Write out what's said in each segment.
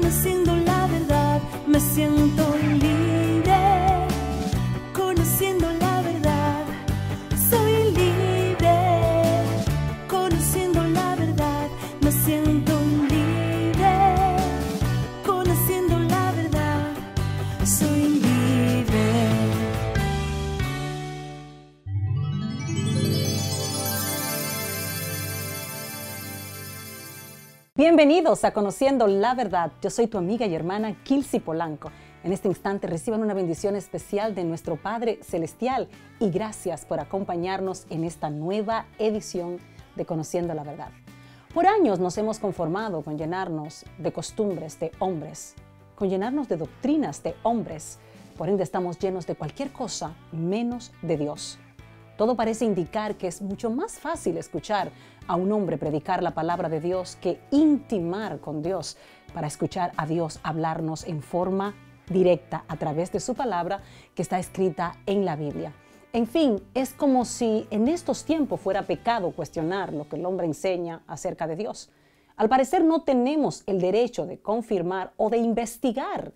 Conociendo la verdad, me siento libre. Conociendo la verdad, soy libre. Conociendo la verdad, me siento libre. Conociendo la verdad, soy libre. Bienvenidos a Conociendo la Verdad. Yo soy tu amiga y hermana Kilsi Polanco. En este instante reciban una bendición especial de nuestro Padre Celestial y gracias por acompañarnos en esta nueva edición de Conociendo la Verdad. Por años nos hemos conformado con llenarnos de costumbres de hombres, con llenarnos de doctrinas de hombres. Por ende estamos llenos de cualquier cosa menos de Dios. Todo parece indicar que es mucho más fácil escuchar a un hombre predicar la palabra de Dios que intimar con Dios para escuchar a Dios hablarnos en forma directa a través de su palabra que está escrita en la Biblia. En fin, es como si en estos tiempos fuera pecado cuestionar lo que el hombre enseña acerca de Dios. Al parecer no tenemos el derecho de confirmar o de investigar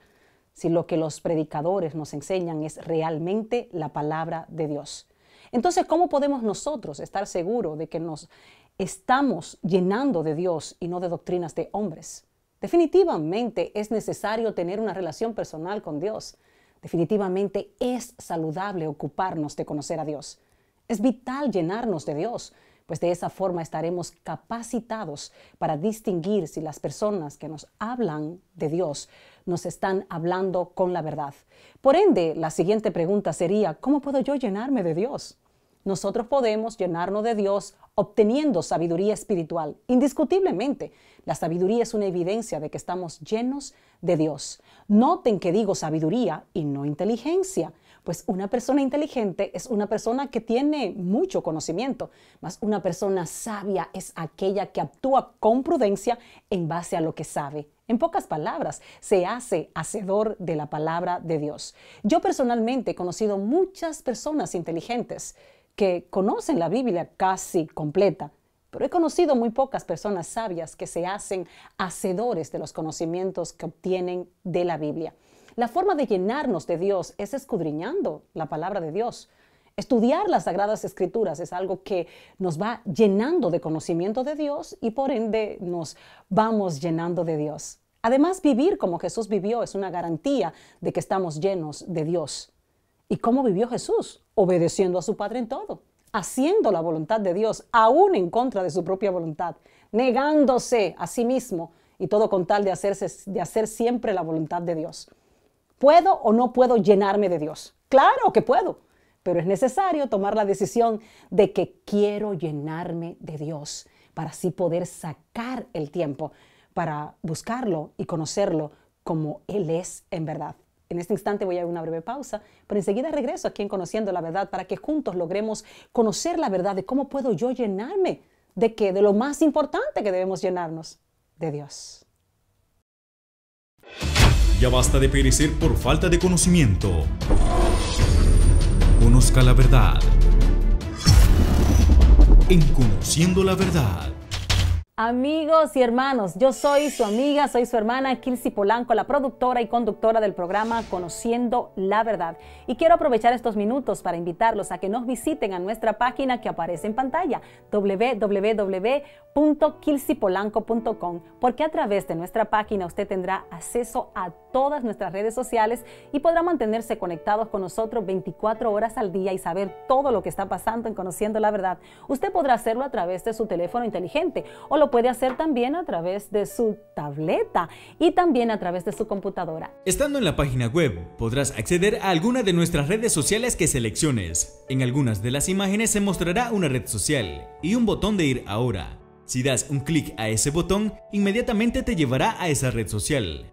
si lo que los predicadores nos enseñan es realmente la palabra de Dios. Entonces, ¿cómo podemos nosotros estar seguros de que nos estamos llenando de Dios y no de doctrinas de hombres? Definitivamente es necesario tener una relación personal con Dios. Definitivamente es saludable ocuparnos de conocer a Dios. Es vital llenarnos de Dios, pues de esa forma estaremos capacitados para distinguir si las personas que nos hablan de Dios nos están hablando con la verdad. Por ende, la siguiente pregunta sería, ¿cómo puedo yo llenarme de Dios? Nosotros podemos llenarnos de Dios obteniendo sabiduría espiritual. Indiscutiblemente, la sabiduría es una evidencia de que estamos llenos de Dios. Noten que digo sabiduría y no inteligencia, pues una persona inteligente es una persona que tiene mucho conocimiento, mas una persona sabia es aquella que actúa con prudencia en base a lo que sabe. En pocas palabras, se hace hacedor de la palabra de Dios. Yo personalmente he conocido muchas personas inteligentes que conocen la Biblia casi completa, pero he conocido muy pocas personas sabias que se hacen hacedores de los conocimientos que obtienen de la Biblia. La forma de llenarnos de Dios es escudriñando la palabra de Dios. Estudiar las Sagradas Escrituras es algo que nos va llenando de conocimiento de Dios y por ende nos vamos llenando de Dios. Además, vivir como Jesús vivió es una garantía de que estamos llenos de Dios. ¿Y cómo vivió Jesús? Obedeciendo a su Padre en todo, haciendo la voluntad de Dios, aún en contra de su propia voluntad, negándose a sí mismo y todo con tal de hacer siempre la voluntad de Dios. ¿Puedo o no puedo llenarme de Dios? Claro que puedo, pero es necesario tomar la decisión de que quiero llenarme de Dios para así poder sacar el tiempo para buscarlo y conocerlo como Él es en verdad. En este instante voy a una breve pausa, pero enseguida regreso aquí en Conociendo la Verdad para que juntos logremos conocer la verdad de cómo puedo yo llenarme de lo más importante que debemos llenarnos, de Dios. Ya basta de perecer por falta de conocimiento. Conozca la verdad. En Conociendo la Verdad. Amigos y hermanos, yo soy su amiga, soy su hermana Kilsi Polanco, la productora y conductora del programa Conociendo la Verdad. Y quiero aprovechar estos minutos para invitarlos a que nos visiten a nuestra página que aparece en pantalla, www.kilsipolanco.com, porque a través de nuestra página usted tendrá acceso a todas nuestras redes sociales y podrá mantenerse conectados con nosotros 24 horas al día y saber todo lo que está pasando en Conociendo la Verdad. Usted podrá hacerlo a través de su teléfono inteligente o lo puede hacer también a través de su tableta y también a través de su computadora. Estando en la página web, podrás acceder a alguna de nuestras redes sociales que selecciones. En algunas de las imágenes se mostrará una red social y un botón de ir ahora. Si das un clic a ese botón, inmediatamente te llevará a esa red social.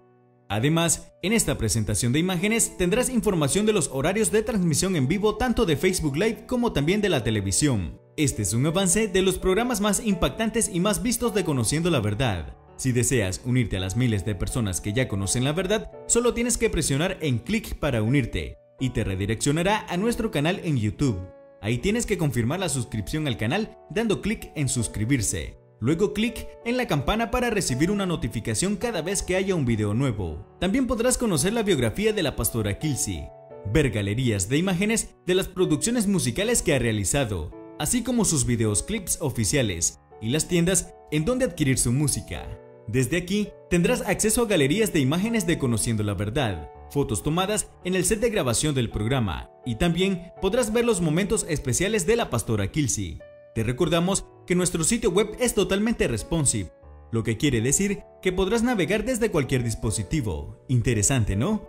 Además, en esta presentación de imágenes tendrás información de los horarios de transmisión en vivo tanto de Facebook Live como también de la televisión. Este es un avance de los programas más impactantes y más vistos de Conociendo la Verdad. Si deseas unirte a las miles de personas que ya conocen la verdad, solo tienes que presionar en clic para unirte y te redireccionará a nuestro canal en YouTube. Ahí tienes que confirmar la suscripción al canal dando clic en suscribirse. Luego clic en la campana para recibir una notificación cada vez que haya un video nuevo. También podrás conocer la biografía de la pastora Kilsi, ver galerías de imágenes de las producciones musicales que ha realizado, así como sus videos clips oficiales y las tiendas en donde adquirir su música. Desde aquí tendrás acceso a galerías de imágenes de Conociendo la Verdad, fotos tomadas en el set de grabación del programa y también podrás ver los momentos especiales de la pastora Kilsi. Te recordamos que nuestro sitio web es totalmente responsive, lo que quiere decir que podrás navegar desde cualquier dispositivo. Interesante, ¿no?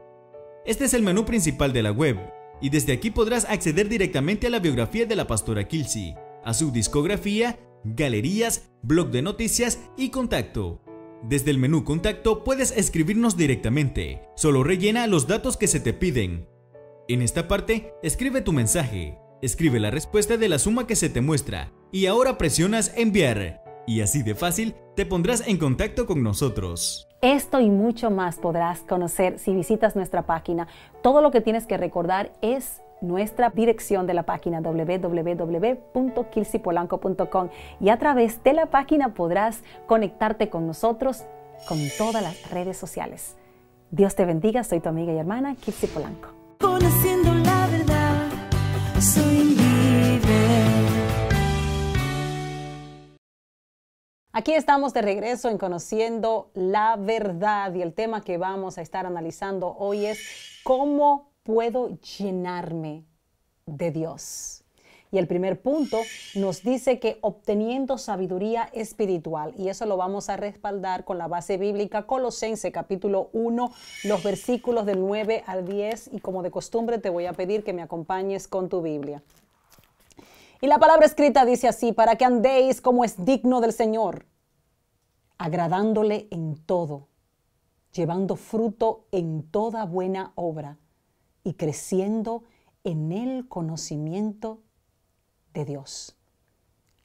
Este es el menú principal de la web y desde aquí podrás acceder directamente a la biografía de la pastora Kilsi, a su discografía, galerías, blog de noticias y contacto. Desde el menú Contacto puedes escribirnos directamente, solo rellena los datos que se te piden. En esta parte, escribe tu mensaje, escribe la respuesta de la suma que se te muestra y ahora presionas Enviar. Y así de fácil te pondrás en contacto con nosotros. Esto y mucho más podrás conocer si visitas nuestra página. Todo lo que tienes que recordar es nuestra dirección de la página www.kilsipolanco.com y a través de la página podrás conectarte con nosotros con todas las redes sociales. Dios te bendiga, soy tu amiga y hermana Kilsi Polanco. Conociendo la verdad, soy libre. Aquí estamos de regreso en Conociendo la Verdad y el tema que vamos a estar analizando hoy es ¿cómo puedo llenarme de Dios? Y el primer punto nos dice que obteniendo sabiduría espiritual, y eso lo vamos a respaldar con la base bíblica Colosenses capítulo 1, los versículos del 9 al 10, y como de costumbre te voy a pedir que me acompañes con tu Biblia. Y la palabra escrita dice así: para que andéis como es digno del Señor, agradándole en todo, llevando fruto en toda buena obra y creciendo en el conocimiento de Dios.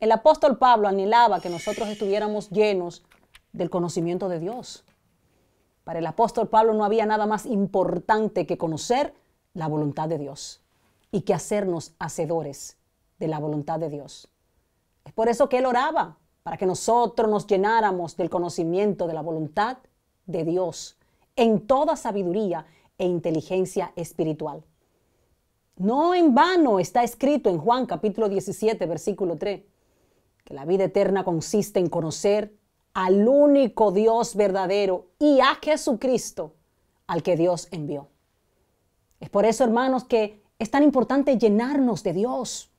El apóstol Pablo anhelaba que nosotros estuviéramos llenos del conocimiento de Dios. Para el apóstol Pablo no había nada más importante que conocer la voluntad de Dios y que hacernos hacedores de la voluntad de Dios. Es por eso que él oraba, para que nosotros nos llenáramos del conocimiento de la voluntad de Dios en toda sabiduría e inteligencia espiritual. No en vano está escrito en Juan capítulo 17, versículo 3, que la vida eterna consiste en conocer al único Dios verdadero y a Jesucristo, al que Dios envió. Es por eso, hermanos, que es tan importante llenarnos de Dios.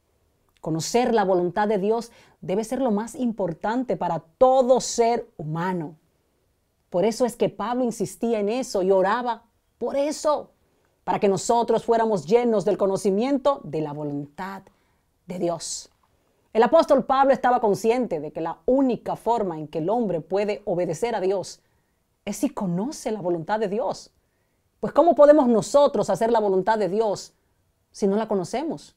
Conocer la voluntad de Dios debe ser lo más importante para todo ser humano. Por eso es que Pablo insistía en eso y oraba por eso, para que nosotros fuéramos llenos del conocimiento de la voluntad de Dios. El apóstol Pablo estaba consciente de que la única forma en que el hombre puede obedecer a Dios es si conoce la voluntad de Dios. Pues ¿cómo podemos nosotros hacer la voluntad de Dios si no la conocemos?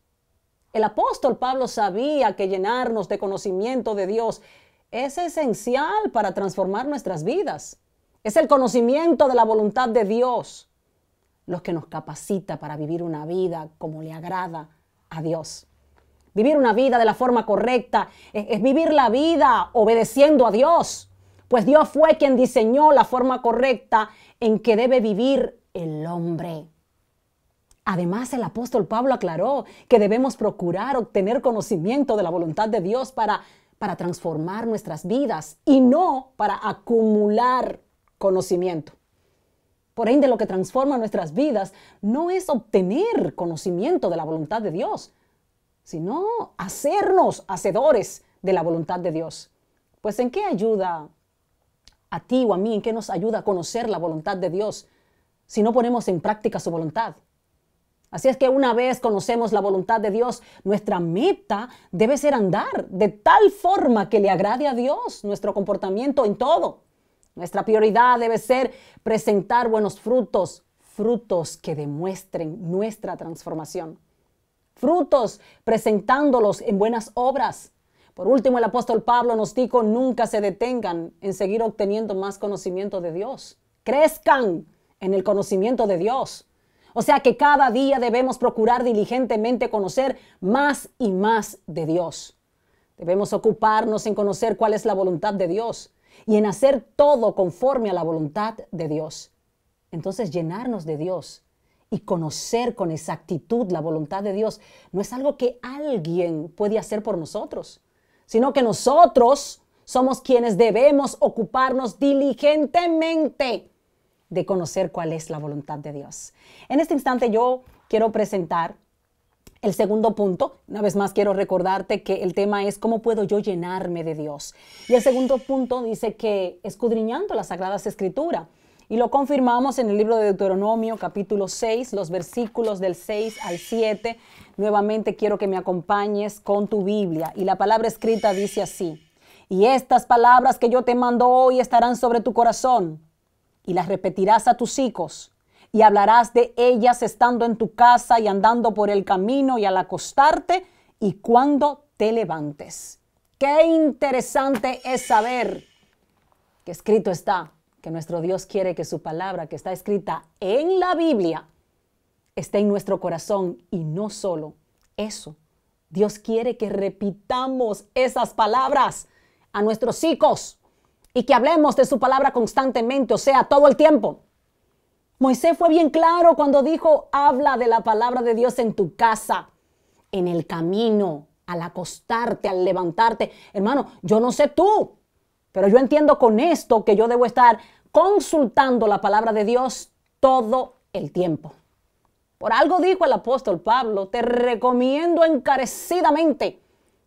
El apóstol Pablo sabía que llenarnos de conocimiento de Dios es esencial para transformar nuestras vidas. Es el conocimiento de la voluntad de Dios lo que nos capacita para vivir una vida como le agrada a Dios. Vivir una vida de la forma correcta es vivir la vida obedeciendo a Dios, pues Dios fue quien diseñó la forma correcta en que debe vivir el hombre. Además, el apóstol Pablo aclaró que debemos procurar obtener conocimiento de la voluntad de Dios para transformar nuestras vidas y no para acumular conocimiento. Por ende, lo que transforma nuestras vidas no es obtener conocimiento de la voluntad de Dios, sino hacernos hacedores de la voluntad de Dios. Pues ¿en qué ayuda a ti o a mí? ¿En qué nos ayuda a conocer la voluntad de Dios si no ponemos en práctica su voluntad? Así es que una vez conocemos la voluntad de Dios, nuestra meta debe ser andar de tal forma que le agrade a Dios nuestro comportamiento en todo. Nuestra prioridad debe ser presentar buenos frutos, frutos que demuestren nuestra transformación. Frutos presentándolos en buenas obras. Por último, el apóstol Pablo nos dijo: nunca se detengan en seguir obteniendo más conocimiento de Dios. Crezcan en el conocimiento de Dios. O sea que cada día debemos procurar diligentemente conocer más y más de Dios. Debemos ocuparnos en conocer cuál es la voluntad de Dios y en hacer todo conforme a la voluntad de Dios. Entonces, llenarnos de Dios y conocer con exactitud la voluntad de Dios no es algo que alguien puede hacer por nosotros, sino que nosotros somos quienes debemos ocuparnos diligentemente de conocer cuál es la voluntad de Dios. En este instante yo quiero presentar el segundo punto. Una vez más quiero recordarte que el tema es ¿cómo puedo yo llenarme de Dios? Y el segundo punto dice que escudriñando las Sagradas Escrituras. Y lo confirmamos en el libro de Deuteronomio, capítulo 6, los versículos del 6 al 7. Nuevamente quiero que me acompañes con tu Biblia. Y la palabra escrita dice así: y estas palabras que yo te mando hoy estarán sobre tu corazón, y las repetirás a tus hijos, y hablarás de ellas estando en tu casa y andando por el camino y al acostarte y cuando te levantes. Qué interesante es saber que escrito está que nuestro Dios quiere que su palabra que está escrita en la Biblia esté en nuestro corazón. Y no solo eso, Dios quiere que repitamos esas palabras a nuestros hijos y que hablemos de su palabra constantemente, o sea, todo el tiempo. Moisés fue bien claro cuando dijo: habla de la palabra de Dios en tu casa, en el camino, al acostarte, al levantarte. Hermano, yo no sé tú, pero yo entiendo con esto que yo debo estar consultando la palabra de Dios todo el tiempo. Por algo dijo el apóstol Pablo: te recomiendo encarecidamente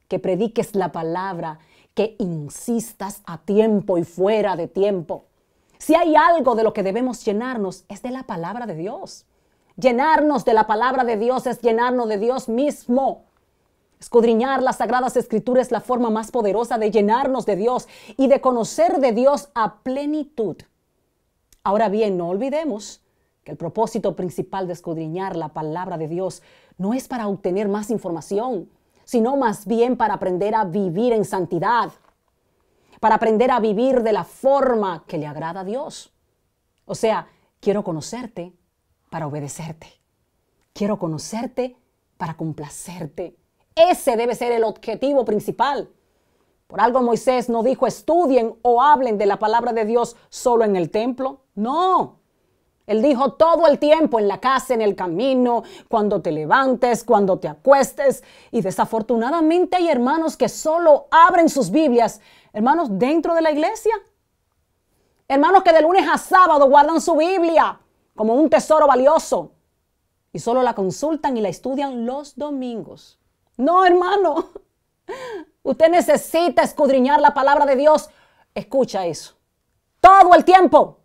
que prediques la palabra, que insistas a tiempo y fuera de tiempo. Si hay algo de lo que debemos llenarnos, es de la palabra de Dios. Llenarnos de la palabra de Dios es llenarnos de Dios mismo. Escudriñar las Sagradas Escrituras es la forma más poderosa de llenarnos de Dios y de conocer de Dios a plenitud. Ahora bien, no olvidemos que el propósito principal de escudriñar la palabra de Dios no es para obtener más información, sino más bien para aprender a vivir en santidad, para aprender a vivir de la forma que le agrada a Dios. O sea, quiero conocerte para obedecerte. Quiero conocerte para complacerte. Ese debe ser el objetivo principal. Por algo Moisés no dijo: estudien o hablen de la palabra de Dios solo en el templo. No. Él dijo: todo el tiempo, en la casa, en el camino, cuando te levantes, cuando te acuestes. Y desafortunadamente hay hermanos que solo abren sus Biblias, hermanos, dentro de la iglesia. Hermanos que de lunes a sábado guardan su Biblia como un tesoro valioso y solo la consultan y la estudian los domingos. No, hermano. Usted necesita escudriñar la palabra de Dios. Escucha eso. Todo el tiempo.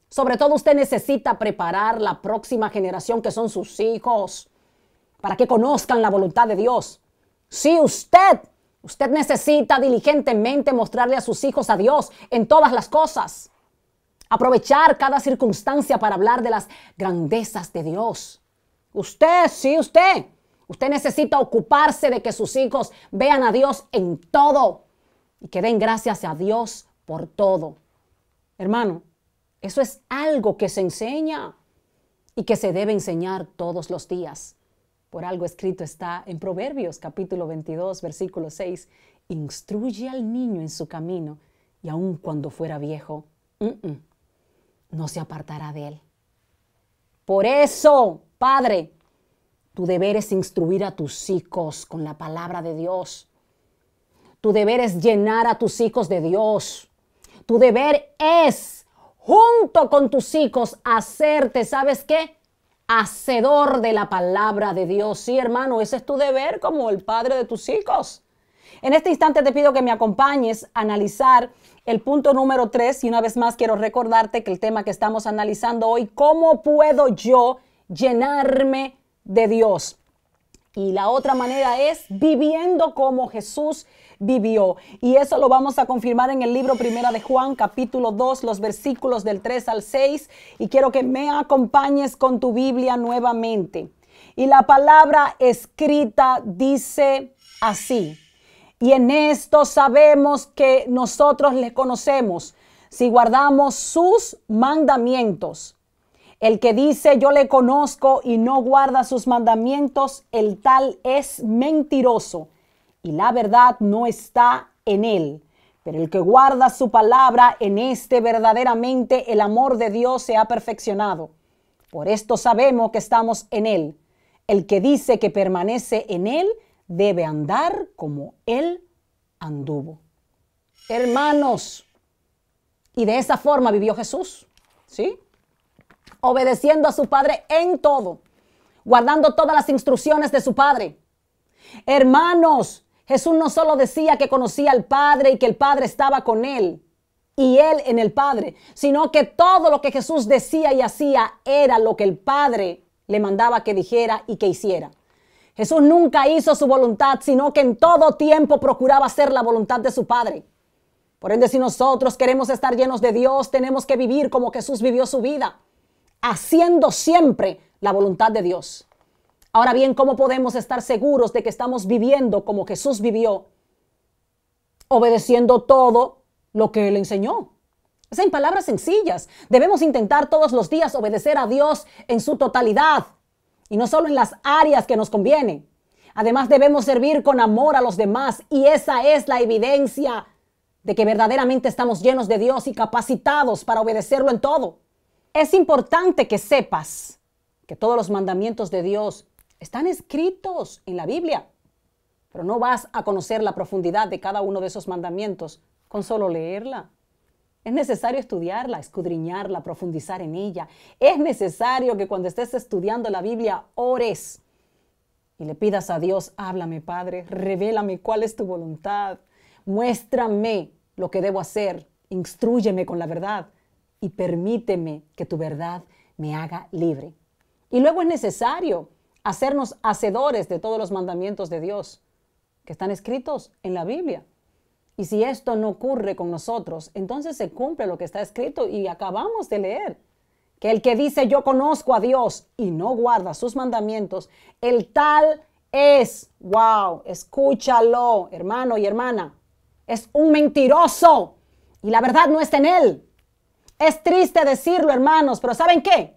Sobre todo usted necesita preparar la próxima generación, que son sus hijos, para que conozcan la voluntad de Dios. Sí, usted necesita diligentemente mostrarle a sus hijos a Dios en todas las cosas. Aprovechar cada circunstancia para hablar de las grandezas de Dios. Usted necesita ocuparse de que sus hijos vean a Dios en todo y que den gracias a Dios por todo. Hermano, eso es algo que se enseña y que se debe enseñar todos los días. Por algo escrito está en Proverbios capítulo 22, versículo 6. Instruye al niño en su camino y aun cuando fuera viejo, no se apartará de él. Por eso, Padre, tu deber es instruir a tus hijos con la palabra de Dios. Tu deber es llenar a tus hijos de Dios. Tu deber es, junto con tus hijos, hacerte, ¿sabes qué? Hacedor de la palabra de Dios. Sí, hermano, ese es tu deber como el padre de tus hijos. En este instante te pido que me acompañes a analizar el punto número 3. Y una vez más quiero recordarte que el tema que estamos analizando hoy: ¿cómo puedo yo llenarme de Dios? Y la otra manera es viviendo como Jesús vivió. Y eso lo vamos a confirmar en el libro Primera de Juan, capítulo 2, los versículos del 3 al 6. Y quiero que me acompañes con tu Biblia nuevamente. Y la palabra escrita dice así: y en esto sabemos que nosotros le conocemos, si guardamos sus mandamientos. El que dice yo le conozco y no guarda sus mandamientos, el tal es mentiroso, y la verdad no está en él. Pero el que guarda su palabra, en este verdaderamente el amor de Dios se ha perfeccionado. Por esto sabemos que estamos en él. El que dice que permanece en él debe andar como él anduvo. Hermanos, y de esa forma vivió Jesús, ¿sí? Obedeciendo a su Padre en todo, guardando todas las instrucciones de su Padre. Hermanos, Jesús no solo decía que conocía al Padre y que el Padre estaba con él y él en el Padre, sino que todo lo que Jesús decía y hacía era lo que el Padre le mandaba que dijera y que hiciera. Jesús nunca hizo su voluntad, sino que en todo tiempo procuraba hacer la voluntad de su Padre. Por ende, si nosotros queremos estar llenos de Dios, tenemos que vivir como Jesús vivió su vida, haciendo siempre la voluntad de Dios. Ahora bien, ¿cómo podemos estar seguros de que estamos viviendo como Jesús vivió? Obedeciendo todo lo que Él enseñó. Es en palabras sencillas. Debemos intentar todos los días obedecer a Dios en su totalidad y no solo en las áreas que nos conviene. Además, debemos servir con amor a los demás y esa es la evidencia de que verdaderamente estamos llenos de Dios y capacitados para obedecerlo en todo. Es importante que sepas que todos los mandamientos de Dios están escritos en la Biblia, pero no vas a conocer la profundidad de cada uno de esos mandamientos con solo leerla. Es necesario estudiarla, escudriñarla, profundizar en ella. Es necesario que cuando estés estudiando la Biblia ores y le pidas a Dios, háblame, Padre, revélame cuál es tu voluntad, muéstrame lo que debo hacer, instrúyeme con la verdad y permíteme que tu verdad me haga libre. Y luego es necesario hacernos hacedores de todos los mandamientos de Dios que están escritos en la Biblia. Y si esto no ocurre con nosotros, entonces se cumple lo que está escrito y acabamos de leer. Que el que dice yo conozco a Dios y no guarda sus mandamientos, el tal es, wow, escúchalo, hermano y hermana, es un mentiroso y la verdad no está en él. Es triste decirlo, hermanos, pero ¿saben qué?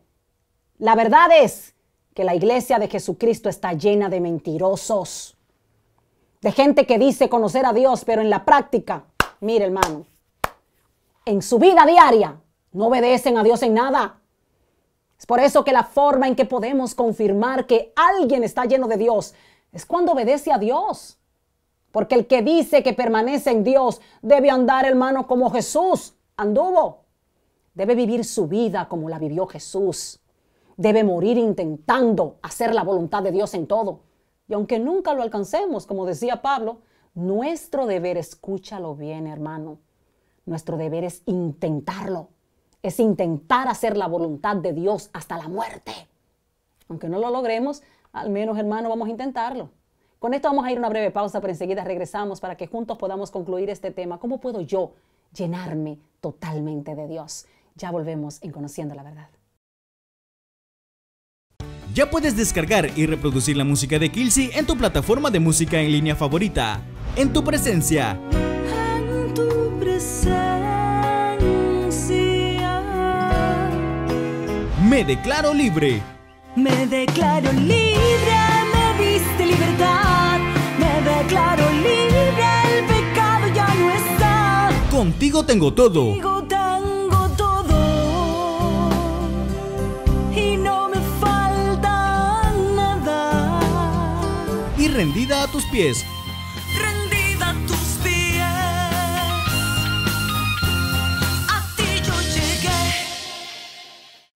La verdad es que la iglesia de Jesucristo está llena de mentirosos, de gente que dice conocer a Dios, pero en la práctica, mire hermano, en su vida diaria no obedecen a Dios en nada. Es por eso que la forma en que podemos confirmar que alguien está lleno de Dios es cuando obedece a Dios. Porque el que dice que permanece en Dios debe andar, hermano, como Jesús anduvo. Debe vivir su vida como la vivió Jesús. Debe morir intentando hacer la voluntad de Dios en todo. Y aunque nunca lo alcancemos, como decía Pablo, nuestro deber, escúchalo bien, hermano, nuestro deber es intentarlo. Es intentar hacer la voluntad de Dios hasta la muerte. Aunque no lo logremos, al menos, hermano, vamos a intentarlo. Con esto vamos a ir a una breve pausa, pero enseguida regresamos para que juntos podamos concluir este tema. ¿Cómo puedo yo llenarme totalmente de Dios? Ya volvemos en Conociendo la Verdad. Ya puedes descargar y reproducir la música de Kilsi en tu plataforma de música en línea favorita. En tu presencia. En tu presencia. Me declaro libre. Me declaro libre, me diste libertad. Me declaro libre, el pecado ya no está. Contigo tengo todo. Contigo tengo todo. Y no me falta nada. Y rendida a tus pies. Rendida a tus pies. A ti yo llegué.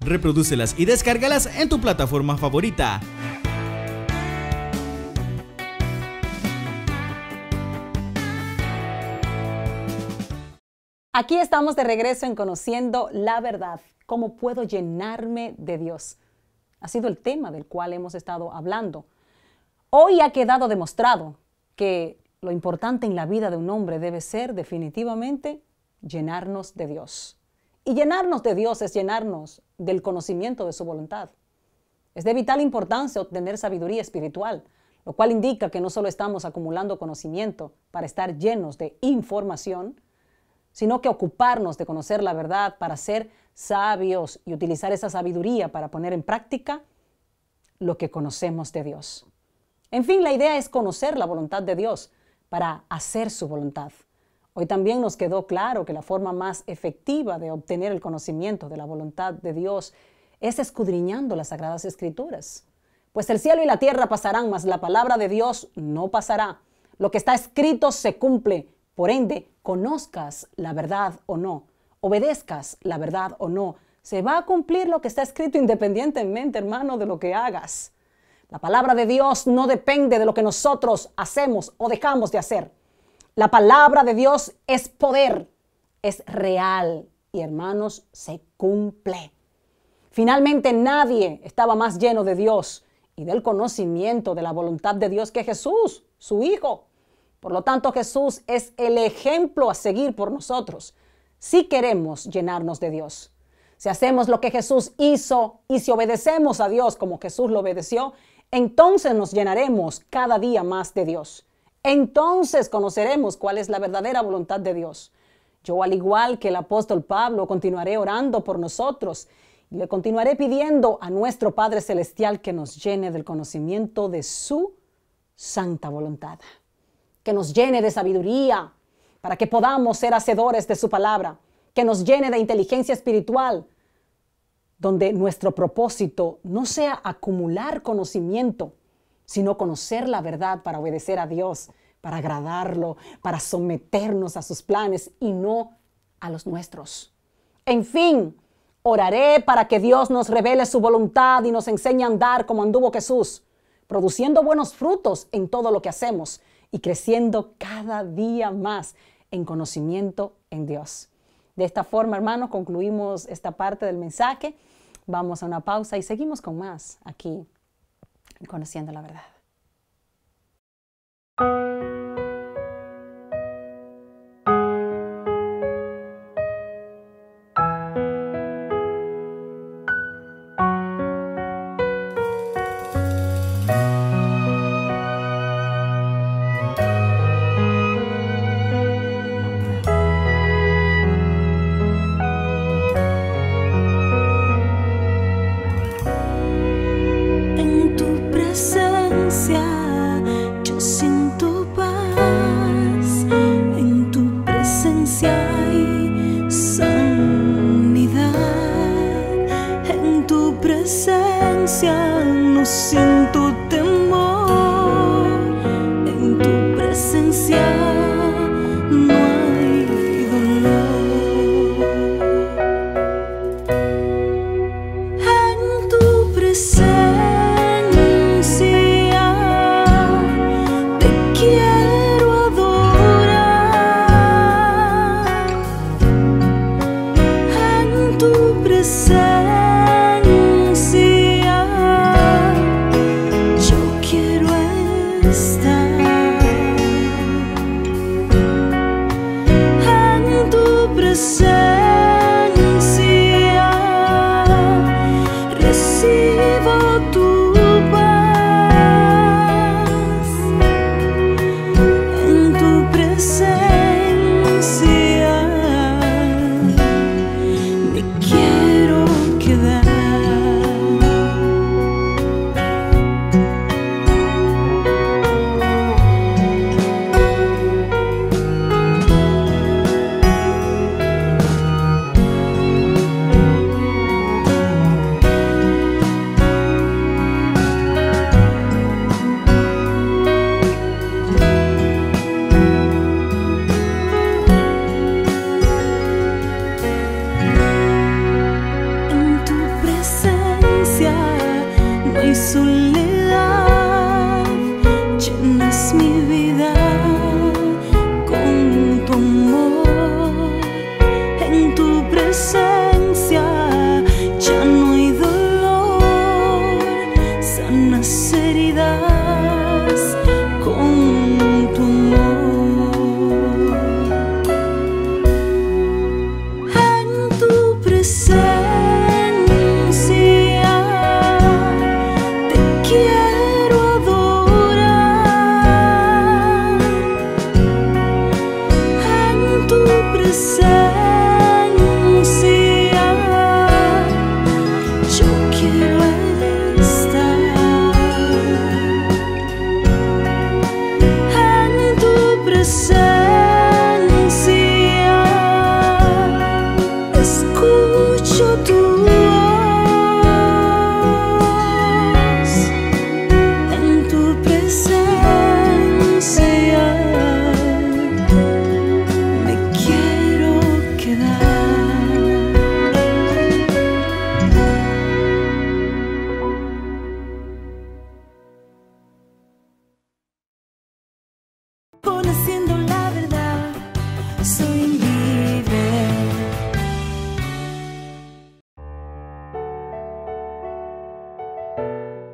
Reprodúcelas y descárgalas en tu plataforma favorita. Aquí estamos de regreso en Conociendo la Verdad. ¿Cómo puedo llenarme de Dios? Ha sido el tema del cual hemos estado hablando. Hoy ha quedado demostrado que lo importante en la vida de un hombre debe ser definitivamente llenarnos de Dios. Y llenarnos de Dios es llenarnos del conocimiento de su voluntad. Es de vital importancia obtener sabiduría espiritual, lo cual indica que no solo estamos acumulando conocimiento para estar llenos de información, sino que ocuparnos de conocer la verdad para ser sabios y utilizar esa sabiduría para poner en práctica lo que conocemos de Dios. En fin, la idea es conocer la voluntad de Dios, para hacer su voluntad. Hoy también nos quedó claro que la forma más efectiva de obtener el conocimiento de la voluntad de Dios es escudriñando las Sagradas Escrituras. Pues el cielo y la tierra pasarán, mas la palabra de Dios no pasará. Lo que está escrito se cumple. Por ende, conozcas la verdad o no, obedezcas la verdad o no, se va a cumplir lo que está escrito independientemente, hermano, de lo que hagas. La palabra de Dios no depende de lo que nosotros hacemos o dejamos de hacer. La palabra de Dios es poder, es real y, hermanos, se cumple. Finalmente, nadie estaba más lleno de Dios y del conocimiento de la voluntad de Dios que Jesús, su Hijo. Por lo tanto, Jesús es el ejemplo a seguir por nosotros si queremos llenarnos de Dios. Si hacemos lo que Jesús hizo y si obedecemos a Dios como Jesús lo obedeció, entonces nos llenaremos cada día más de Dios. Entonces conoceremos cuál es la verdadera voluntad de Dios. Yo, al igual que el apóstol Pablo, continuaré orando por nosotros y le continuaré pidiendo a nuestro Padre Celestial que nos llene del conocimiento de su santa voluntad. Que nos llene de sabiduría para que podamos ser hacedores de su palabra. Que nos llene de inteligencia espiritual, donde nuestro propósito no sea acumular conocimiento, sino conocer la verdad para obedecer a Dios, para agradarlo, para someternos a sus planes y no a los nuestros. En fin, oraré para que Dios nos revele su voluntad y nos enseñe a andar como anduvo Jesús, produciendo buenos frutos en todo lo que hacemos y creciendo cada día más en conocimiento en Dios. De esta forma, hermanos, concluimos esta parte del mensaje. Vamos a una pausa y seguimos con más aquí, Conociendo la Verdad. No siento temor, en tu presencia no hay dolor. En tu presencia te quiero adorar. En tu presencia soledad, llenas mi vida con tu amor. En tu presencia ya no hay dolor, sanas heridas con tu amor. En tu presencia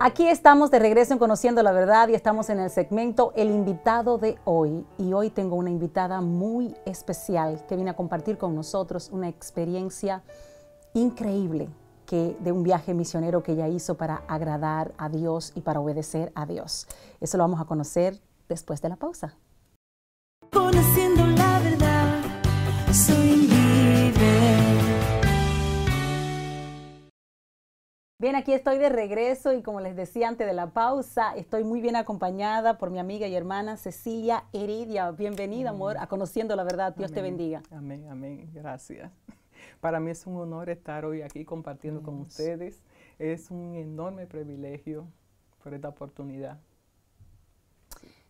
Aquí estamos de regreso en Conociendo la Verdad y estamos en el segmento El Invitado de Hoy. Y hoy tengo una invitada muy especial que viene a compartir con nosotros una experiencia increíble de un viaje misionero que ella hizo para agradar a Dios y para obedecer a Dios. Eso lo vamos a conocer después de la pausa. Conociendo la verdad, soy libre. Bien, aquí estoy de regreso y como les decía antes de la pausa, estoy muy bien acompañada por mi amiga y hermana Cecilia Heredia. Bienvenida, amor, a Conociendo la Verdad. Dios te bendiga. Amén, amén. Gracias. Para mí es un honor estar hoy aquí compartiendo con ustedes. Es un enorme privilegio por esta oportunidad.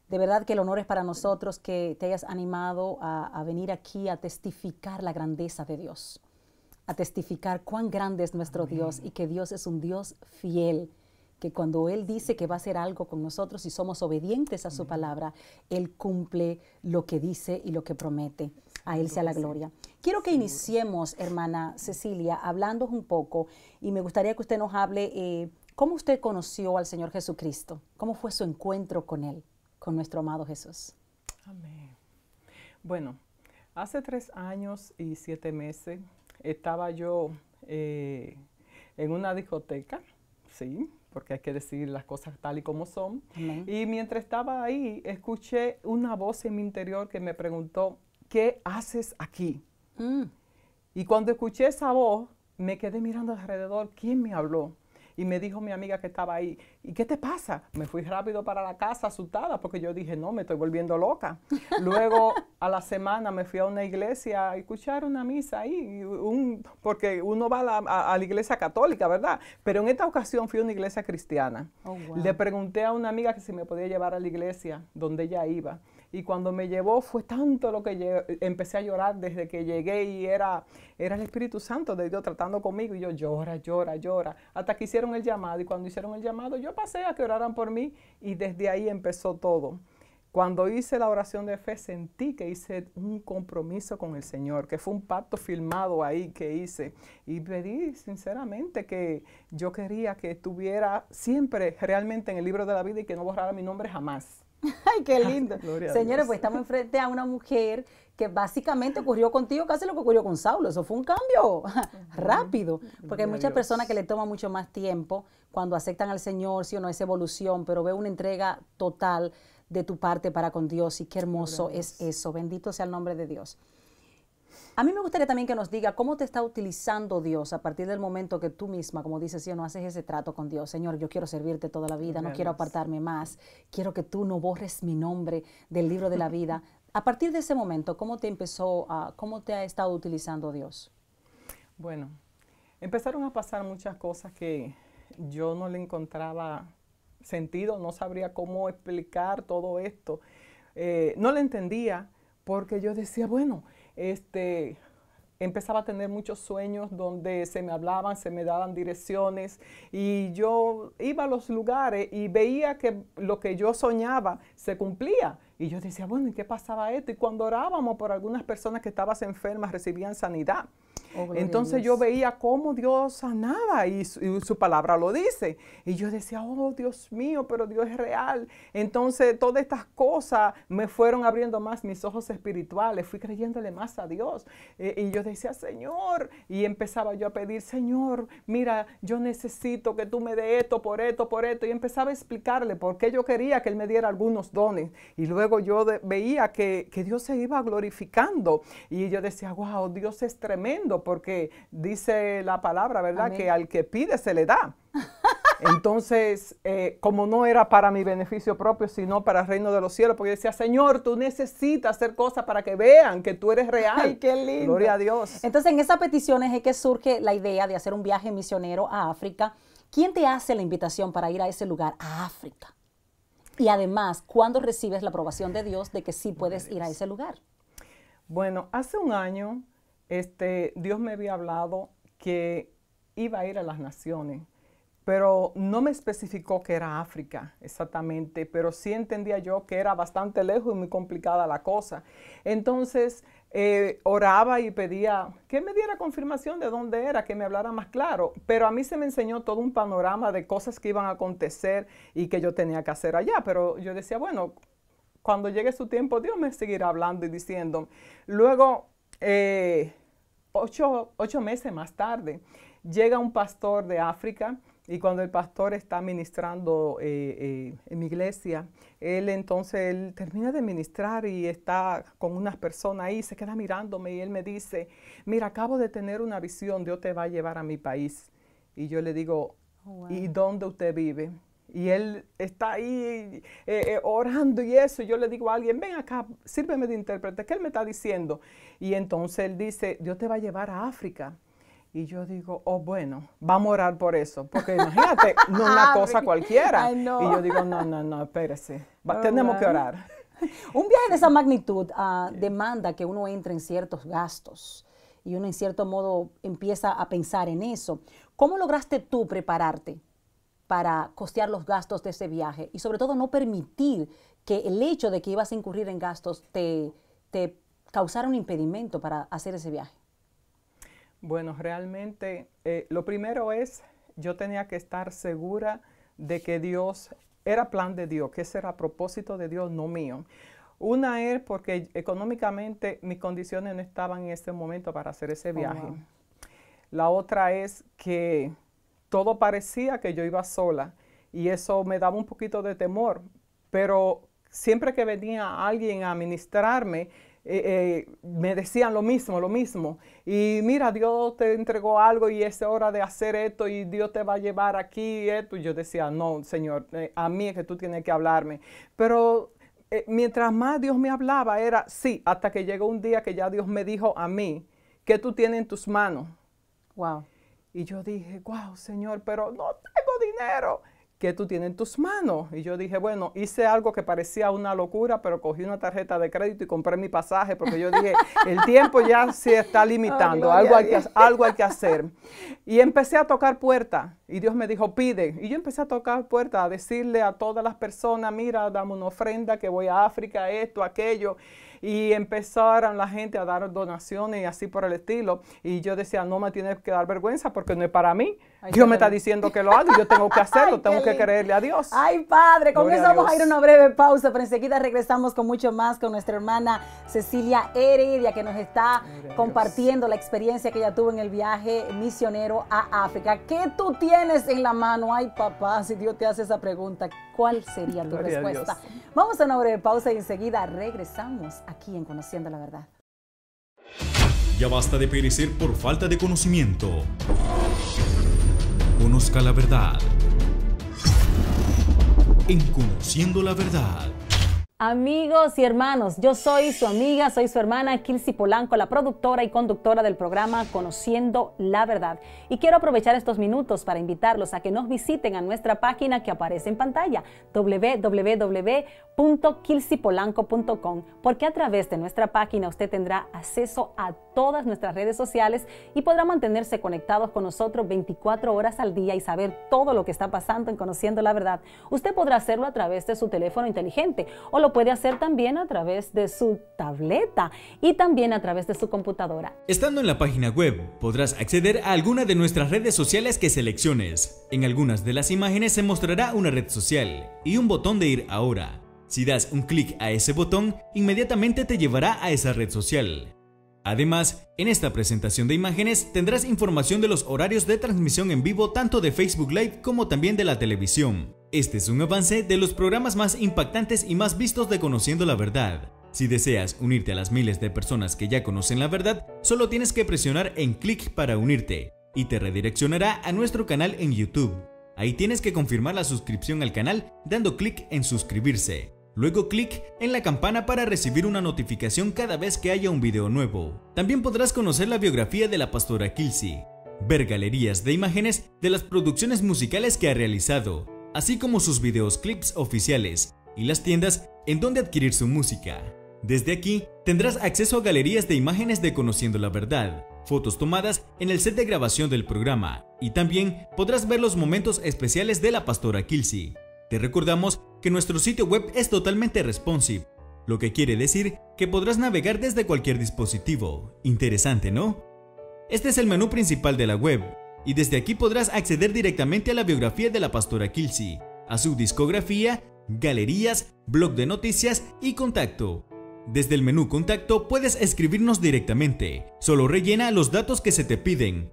De verdad que el honor es para nosotros que te hayas animado a venir aquí a testificar la grandeza de Dios, a testificar cuán grande es nuestro Dios y que Dios es un Dios fiel, que cuando Él dice que va a hacer algo con nosotros y somos obedientes a su palabra, Él cumple lo que dice y lo que promete. A Él sea la gloria. Quiero que iniciemos, hermana Cecilia, hablando un poco y me gustaría que usted nos hable cómo usted conoció al Señor Jesucristo, cómo fue su encuentro con Él, con nuestro amado Jesús. Amén. Bueno, hace 3 años y 7 meses estaba yo en una discoteca, sí, porque hay que decir las cosas tal y como son. Amén. Y mientras estaba ahí, escuché una voz en mi interior que me preguntó, ¿qué haces aquí? Y cuando escuché esa voz, me quedé mirando alrededor, ¿quién me habló? Y me dijo mi amiga que estaba ahí, ¿y qué te pasa? Me fui rápido para la casa asustada porque yo dije, no, me estoy volviendo loca. Luego, a la semana me fui a una iglesia a escuchar una misa ahí, porque uno va a la iglesia católica, ¿verdad? Pero en esta ocasión fui a una iglesia cristiana. Oh, wow. Le pregunté a una amiga que si me podía llevar a la iglesia donde ella iba. Y cuando me llevó fue tanto lo que empecé a llorar desde que llegué y era el Espíritu Santo de Dios tratando conmigo. Y yo llora, hasta que hicieron el llamado. Y cuando hicieron el llamado yo pasé a que oraran por mí y desde ahí empezó todo. Cuando hice la oración de fe sentí que hice un compromiso con el Señor, que fue un pacto firmado ahí que hice. Y pedí sinceramente que yo quería que estuviera siempre realmente en el libro de la vida y que no borrara mi nombre jamás. ¡Ay, qué lindo! Señores, pues estamos enfrente a una mujer que básicamente ocurrió contigo casi lo que ocurrió con Saulo. Eso fue un cambio rápido, porque hay muchas personas que le toma mucho más tiempo cuando aceptan al Señor, sí o no, esa evolución, pero veo una entrega total de tu parte para con Dios y qué hermoso es eso. Bendito sea el nombre de Dios. A mí me gustaría también que nos diga cómo te está utilizando Dios a partir del momento que tú misma, como dices, ¿sí no haces ese trato con Dios? Señor, yo quiero servirte toda la vida, no quiero apartarme más, quiero que tú no borres mi nombre del libro de la vida. A partir de ese momento, ¿cómo te ha estado utilizando Dios? Bueno, empezaron a pasar muchas cosas que yo no le encontraba sentido, no sabría cómo explicar todo esto. No le entendía porque yo decía, bueno, empezaba a tener muchos sueños donde se me hablaban, se me daban direcciones y yo iba a los lugares y veía que lo que yo soñaba se cumplía. Y yo decía, bueno, ¿y qué pasaba esto? Y cuando orábamos por algunas personas que estaban enfermas recibían sanidad. Oh, entonces yo veía cómo Dios sanaba y su palabra lo dice. Y yo decía, oh Dios mío, pero Dios es real. Entonces todas estas cosas me fueron abriendo más mis ojos espirituales. Fui creyéndole más a Dios. Y yo decía, Señor, y empezaba yo a pedir, Señor, mira, yo necesito que tú me des esto, por esto, por esto. Y empezaba a explicarle por qué yo quería que Él me diera algunos dones. Y luego yo veía que Dios se iba glorificando. Y yo decía, wow, Dios es tremendo. Porque dice la palabra, ¿verdad? Amén. Que al que pide se le da. Entonces, como no era para mi beneficio propio, sino para el reino de los cielos, porque yo decía, Señor, tú necesitas hacer cosas para que vean que tú eres real. ¡Ay, qué lindo! Gloria a Dios. Entonces, en esas peticiones es que surge la idea de hacer un viaje misionero a África. ¿Quién te hace la invitación para ir a ese lugar, a África? Y además, ¿cuándo recibes la aprobación de Dios de que sí puedes ir a ese lugar? Bueno, hace un año, Dios me había hablado que iba a ir a las naciones, pero no me especificó que era África exactamente, pero sí entendía yo que era bastante lejos y muy complicada la cosa. Entonces, oraba y pedía que me diera confirmación de dónde era, que me hablara más claro, pero a mí se me enseñó todo un panorama de cosas que iban a acontecer y que yo tenía que hacer allá, pero yo decía, bueno, cuando llegue su tiempo, Dios me seguirá hablando y diciendo. Luego, 8 meses más tarde, llega un pastor de África. Y cuando el pastor está ministrando en mi iglesia, él termina de ministrar y está con unas personas ahí, se queda mirándome y él me dice, mira, acabo de tener una visión, Dios te va a llevar a mi país. Y yo le digo, oh, wow. ¿Y dónde usted vive? Y él está ahí orando y eso. Y yo le digo a alguien, ven acá, sírveme de intérprete, ¿qué él me está diciendo? Y entonces él dice, Dios te va a llevar a África. Y yo digo, oh, bueno, vamos a orar por eso. Porque imagínate, no es una cosa cualquiera. Y yo digo, no, espérese. Tenemos que orar. Un viaje de esa magnitud demanda que uno entre en ciertos gastos. Y uno en cierto modo empieza a pensar en eso. ¿Cómo lograste tú prepararte para costear los gastos de ese viaje? Y sobre todo no permitir que el hecho de que ibas a incurrir en gastos te causara un impedimento para hacer ese viaje. Bueno, realmente lo primero es, yo tenía que estar segura de que Dios era plan de Dios, que ese era propósito de Dios, no mío. Una es porque económicamente mis condiciones no estaban en este momento para hacer ese viaje. Oh, wow. La otra es que todo parecía que yo iba sola y eso me daba un poquito de temor, pero siempre que venía alguien a ministrarme, me decían lo mismo. Y mira, Dios te entregó algo y es hora de hacer esto y Dios te va a llevar aquí y esto. Y yo decía, no, Señor, a mí es que tú tienes que hablarme. Pero mientras más Dios me hablaba era sí, hasta que llegó un día que ya Dios me dijo a mí, ¿qué tú tienes en tus manos? Wow. Y yo dije, wow, Señor, pero no tengo dinero. ¿Qué tú tienes en tus manos? Y yo dije, bueno, hice algo que parecía una locura, pero cogí una tarjeta de crédito y compré mi pasaje porque yo dije, el tiempo ya se está limitando, algo hay que hacer. Y empecé a tocar puertas y Dios me dijo, pide. Y yo empecé a tocar puertas, a decirle a todas las personas, mira, dame una ofrenda que voy a África, esto, aquello. Y empezaron la gente a dar donaciones y así por el estilo. Y yo decía, no me tiene que dar vergüenza porque no es para mí. Ay, Dios me está diciendo que lo haga y yo tengo que hacerlo, tengo que creerle a Dios. Ay, Padre, con eso vamos a ir a una breve pausa, pero enseguida regresamos con mucho más con nuestra hermana Cecilia Heredia, que nos está compartiendo la experiencia que ella tuvo en el viaje misionero a África. ¿Qué tú tienes en la mano? Ay, papá, si Dios te hace esa pregunta, ¿cuál sería tu respuesta? Vamos a una breve pausa y enseguida regresamos aquí en Conociendo la Verdad. Ya basta de perecer por falta de conocimiento. Conozca la verdad. En Conociendo la Verdad. Amigos y hermanos, yo soy su amiga, soy su hermana Kilsi Polanco, la productora y conductora del programa Conociendo la Verdad. Y quiero aprovechar estos minutos para invitarlos a que nos visiten a nuestra página que aparece en pantalla, www.kilsipolanco.com, porque a través de nuestra página usted tendrá acceso a todas nuestras redes sociales y podrá mantenerse conectados con nosotros 24 horas al día y saber todo lo que está pasando en Conociendo la Verdad. Usted podrá hacerlo a través de su teléfono inteligente o lo puede hacer también a través de su tableta y también a través de su computadora. Estando en la página web, podrás acceder a alguna de nuestras redes sociales que selecciones. En algunas de las imágenes se mostrará una red social y un botón de ir ahora. Si das un clic a ese botón, inmediatamente te llevará a esa red social. Además, en esta presentación de imágenes tendrás información de los horarios de transmisión en vivo tanto de Facebook Live como también de la televisión. Este es un avance de los programas más impactantes y más vistos de Conociendo la Verdad. Si deseas unirte a las miles de personas que ya conocen la verdad, solo tienes que presionar en clic para unirte y te redireccionará a nuestro canal en YouTube. Ahí tienes que confirmar la suscripción al canal dando clic en suscribirse. Luego clic en la campana para recibir una notificación cada vez que haya un video nuevo. También podrás conocer la biografía de la pastora Kilsi, ver galerías de imágenes de las producciones musicales que ha realizado, así como sus videos clips oficiales y las tiendas en donde adquirir su música. Desde aquí tendrás acceso a galerías de imágenes de Conociendo la Verdad, fotos tomadas en el set de grabación del programa y también podrás ver los momentos especiales de la pastora Kilsi. Te recordamos que nuestro sitio web es totalmente responsive, lo que quiere decir que podrás navegar desde cualquier dispositivo. Interesante, ¿no? Este es el menú principal de la web y desde aquí podrás acceder directamente a la biografía de la pastora Kilsi, a su discografía, galerías, blog de noticias y contacto. Desde el menú Contacto puedes escribirnos directamente, solo rellena los datos que se te piden.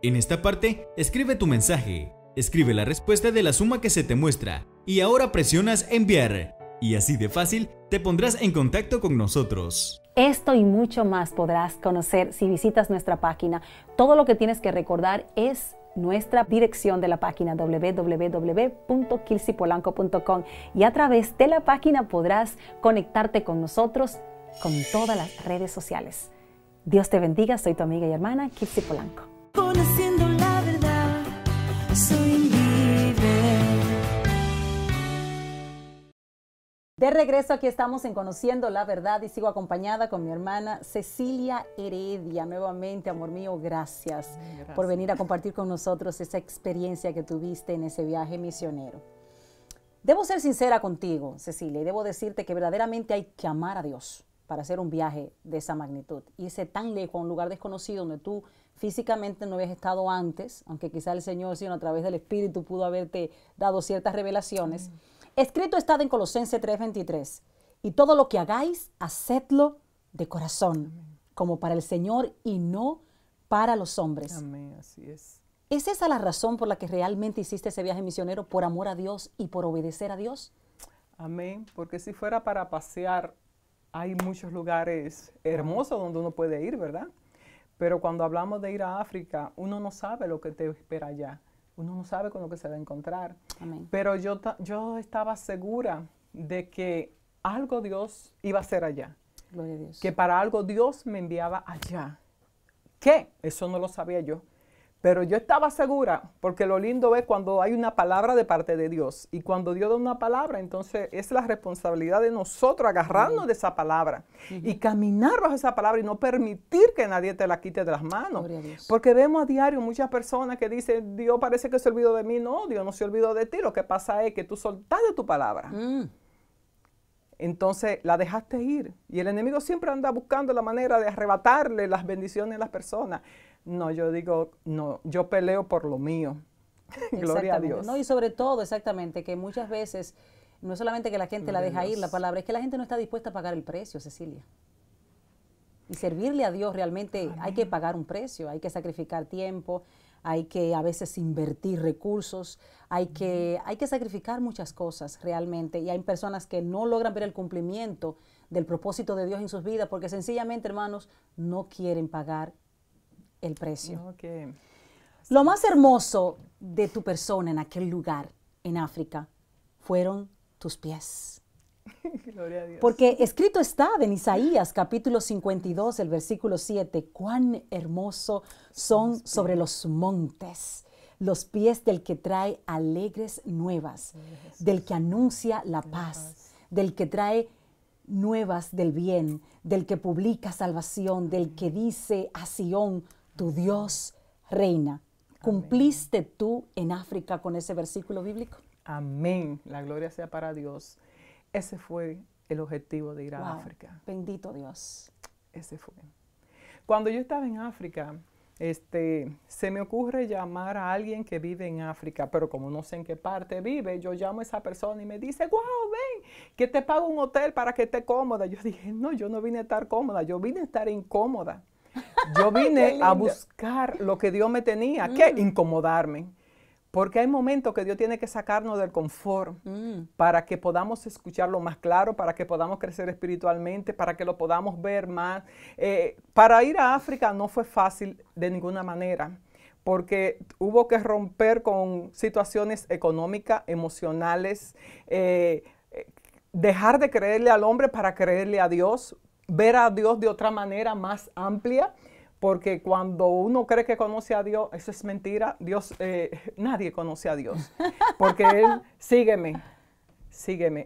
En esta parte, escribe tu mensaje, escribe la respuesta de la suma que se te muestra y ahora presionas Enviar. Y así de fácil te pondrás en contacto con nosotros. Esto y mucho más podrás conocer si visitas nuestra página. Todo lo que tienes que recordar es nuestra dirección de la página www.kilsipolanco.com y a través de la página podrás conectarte con nosotros con todas las redes sociales. Dios te bendiga, soy tu amiga y hermana Kilsi Polanco. Conociendo la verdad, soy libre. De regreso, aquí estamos en Conociendo la Verdad y sigo acompañada con mi hermana Cecilia Heredia. Nuevamente, amor mío, gracias por venir a compartir con nosotros esa experiencia que tuviste en ese viaje misionero. Debo ser sincera contigo, Cecilia, y debo decirte que verdaderamente hay que amar a Dios para hacer un viaje de esa magnitud. Irse tan lejos a un lugar desconocido donde tú físicamente no habías estado antes, aunque quizá el Señor, sino a través del Espíritu, pudo haberte dado ciertas revelaciones. Escrito está en Colosenses 3:23, y todo lo que hagáis, hacedlo de corazón, como para el Señor y no para los hombres. Amén, así es. ¿Es esa la razón por la que realmente hiciste ese viaje misionero, por amor a Dios y por obedecer a Dios? Amén, porque si fuera para pasear, hay muchos lugares hermosos donde uno puede ir, ¿verdad? Pero cuando hablamos de ir a África, uno no sabe lo que te espera allá. Uno no sabe con lo que se va a encontrar. Amén. Pero yo estaba segura de que algo Dios iba a hacer allá. Gloria a Dios. Que para algo Dios me enviaba allá. ¿Qué? Eso no lo sabía yo. Pero yo estaba segura, porque lo lindo es cuando hay una palabra de parte de Dios. Y cuando Dios da una palabra, entonces es la responsabilidad de nosotros agarrarnos de esa palabra y caminar bajo esa palabra y no permitir que nadie te la quite de las manos. Gloria a Dios. Porque vemos a diario muchas personas que dicen, Dios parece que se olvidó de mí. No, Dios no se olvidó de ti. Lo que pasa es que tú soltaste tu palabra. Entonces la dejaste ir. Y el enemigo siempre anda buscando la manera de arrebatarle las bendiciones a las personas. No, yo digo, no, yo peleo por lo mío. Gloria a Dios. No, y sobre todo, exactamente, que muchas veces, no es solamente que la gente la deja ir, la palabra, es que la gente no está dispuesta a pagar el precio, Cecilia. Y servirle a Dios realmente hay que pagar un precio, hay que sacrificar tiempo, hay que a veces invertir recursos, hay que sacrificar muchas cosas realmente. Y hay personas que no logran ver el cumplimiento del propósito de Dios en sus vidas porque sencillamente, hermanos, no quieren pagar el precio. Okay. Lo más hermoso de tu persona en aquel lugar, en África, fueron tus pies. Gloria a Dios. Porque escrito está en Isaías capítulo 52, el versículo 7, cuán hermoso son sobre los montes los pies del que trae alegres nuevas, del que anuncia la paz, del que trae nuevas del bien, del que publica salvación, del que dice a Sión, tu Dios reina. ¿Cumpliste tú en África con ese versículo bíblico? Amén. La gloria sea para Dios. Ese fue el objetivo de ir a África. Bendito Dios. Ese fue. Cuando yo estaba en África, se me ocurre llamar a alguien que vive en África, pero como no sé en qué parte vive, yo llamo a esa persona y me dice, wow, ven, que te pago un hotel para que esté cómoda. Yo dije, no, yo no vine a estar cómoda, yo vine a estar incómoda. Yo vine a buscar lo que Dios me tenía, que incomodarme. Porque hay momentos que Dios tiene que sacarnos del confort para que podamos escucharlo más claro, para que podamos crecer espiritualmente, para que lo podamos ver más. Para ir a África no fue fácil de ninguna manera, porque hubo que romper con situaciones económicas, emocionales, dejar de creerle al hombre para creerle a Dios, ver a Dios de otra manera más amplia. Porque cuando uno cree que conoce a Dios, eso es mentira. Dios, nadie conoce a Dios. Porque Él, sígueme.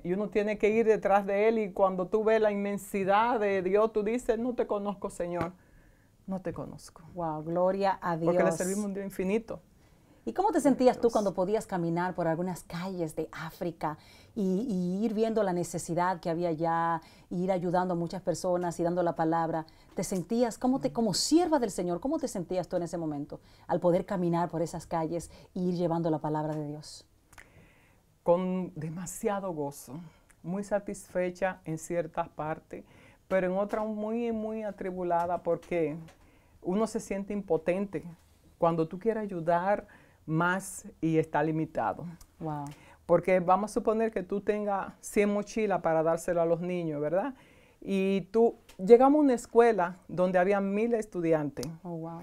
Y uno tiene que ir detrás de Él. Y cuando tú ves la inmensidad de Dios, tú dices, no te conozco, Señor. no te conozco. Wow, gloria a Dios. Porque le servimos un Dios infinito. ¿Y cómo te sentías tú cuando podías caminar por algunas calles de África y ir viendo la necesidad que había allá, y ir ayudando a muchas personas y dando la palabra? ¿Te sentías, como sierva del Señor, cómo te sentías tú en ese momento al poder caminar por esas calles e ir llevando la palabra de Dios? Con demasiado gozo, muy satisfecha en ciertas partes, pero en otras muy, muy atribulada porque uno se siente impotente cuando tú quieres ayudar más y está limitado. Wow. Porque vamos a suponer que tú tengas 100 mochilas para dárselo a los niños, ¿verdad? Y llegamos a una escuela donde había 1000 estudiantes. Oh, wow.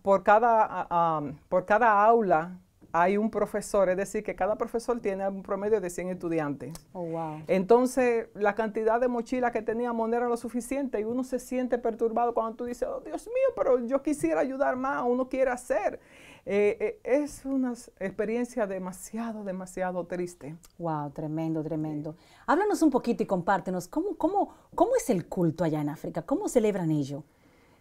Por cada aula hay un profesor, es decir, que cada profesor tiene un promedio de 100 estudiantes. Oh, wow. Entonces, la cantidad de mochilas que teníamos no era lo suficiente y uno se siente perturbado cuando tú dices, oh, Dios mío, pero yo quisiera ayudar más, uno quiere hacer. Es una experiencia demasiado triste. Wow, tremendo, tremendo. Háblanos un poquito y compártenos, ¿cómo es el culto allá en África? ¿Cómo celebran ellos